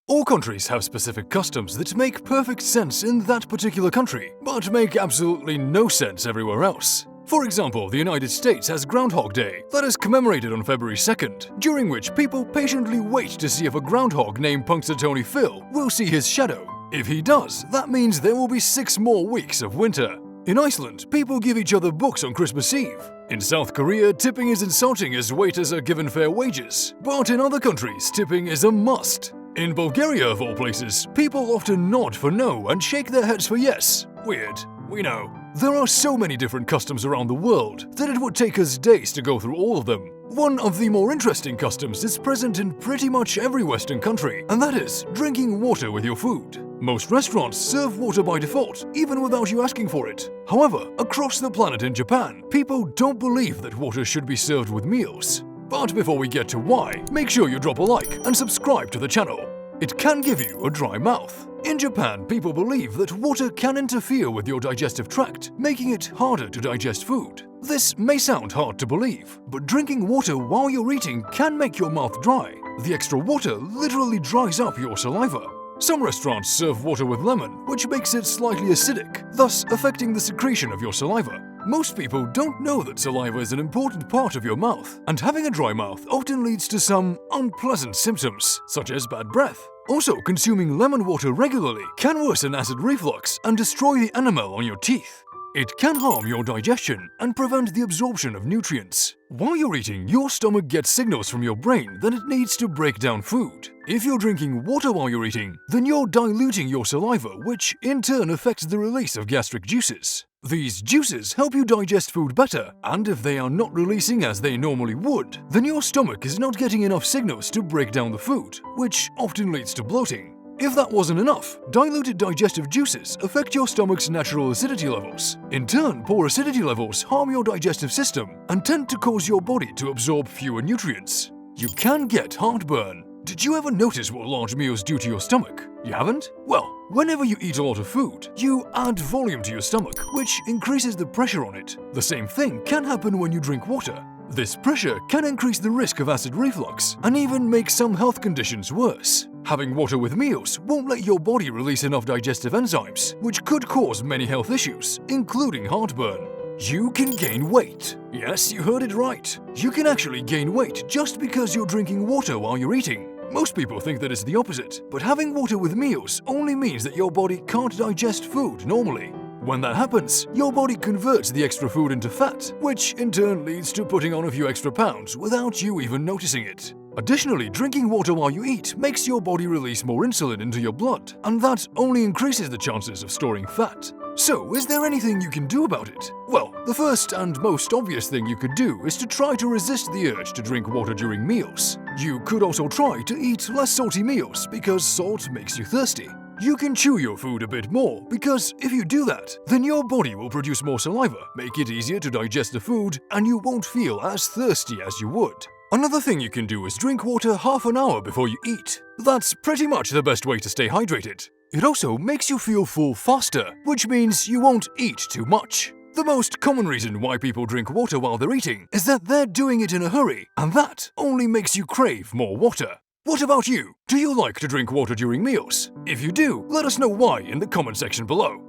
All countries have specific customs that make perfect sense in that particular country, but make absolutely no sense everywhere else. For example, the United States has Groundhog Day, that is commemorated on February 2nd, during which people patiently wait to see if a groundhog named Punxsutawney Phil will see his shadow. If he does, that means there will be 6 more weeks of winter. In Iceland, people give each other books on Christmas Eve. In South Korea, tipping is insulting as waiters are given fair wages. But in other countries, tipping is a must. In Bulgaria, of all places, people often nod for no and shake their heads for yes. Weird, we know. There are so many different customs around the world that it would take us days to go through all of them. One of the more interesting customs is present in pretty much every Western country, and that is drinking water with your food. Most restaurants serve water by default, even without you asking for it. However, across the planet in Japan, people don't believe that water should be served with meals. But before we get to why, make sure you drop a like and subscribe to the channel. It can give you a dry mouth. In Japan, people believe that water can interfere with your digestive tract, making it harder to digest food. This may sound hard to believe, but drinking water while you're eating can make your mouth dry. The extra water literally dries up your saliva. Some restaurants serve water with lemon, which makes it slightly acidic, thus affecting the secretion of your saliva. Most people don't know that saliva is an important part of your mouth, and having a dry mouth often leads to some unpleasant symptoms, such as bad breath. Also, consuming lemon water regularly can worsen acid reflux and destroy the enamel on your teeth. It can harm your digestion and prevent the absorption of nutrients. While you're eating, your stomach gets signals from your brain that it needs to break down food. If you're drinking water while you're eating, then you're diluting your saliva, which in turn affects the release of gastric juices. These juices help you digest food better, and if they are not releasing as they normally would, then your stomach is not getting enough signals to break down the food, which often leads to bloating. If that wasn't enough, diluted digestive juices affect your stomach's natural acidity levels. In turn, poor acidity levels harm your digestive system and tend to cause your body to absorb fewer nutrients. You can get heartburn. Did you ever notice what large meals do to your stomach? You haven't? Well, whenever you eat a lot of food, you add volume to your stomach, which increases the pressure on it. The same thing can happen when you drink water. This pressure can increase the risk of acid reflux and even make some health conditions worse. Having water with meals won't let your body release enough digestive enzymes, which could cause many health issues, including heartburn. You can gain weight. Yes, you heard it right. You can actually gain weight just because you're drinking water while you're eating. Most people think that it's the opposite, but having water with meals only means that your body can't digest food normally. When that happens, your body converts the extra food into fat, which in turn leads to putting on a few extra pounds without you even noticing it. Additionally, drinking water while you eat makes your body release more insulin into your blood, and that only increases the chances of storing fat. So, is there anything you can do about it? Well, the first and most obvious thing you could do is to try to resist the urge to drink water during meals. You could also try to eat less salty meals because salt makes you thirsty. You can chew your food a bit more because if you do that, then your body will produce more saliva, make it easier to digest the food, and you won't feel as thirsty as you would. Another thing you can do is drink water half an hour before you eat. That's pretty much the best way to stay hydrated. It also makes you feel full faster, which means you won't eat too much. The most common reason why people drink water while they're eating is that they're doing it in a hurry, and that only makes you crave more water. What about you? Do you like to drink water during meals? If you do, let us know why in the comment section below.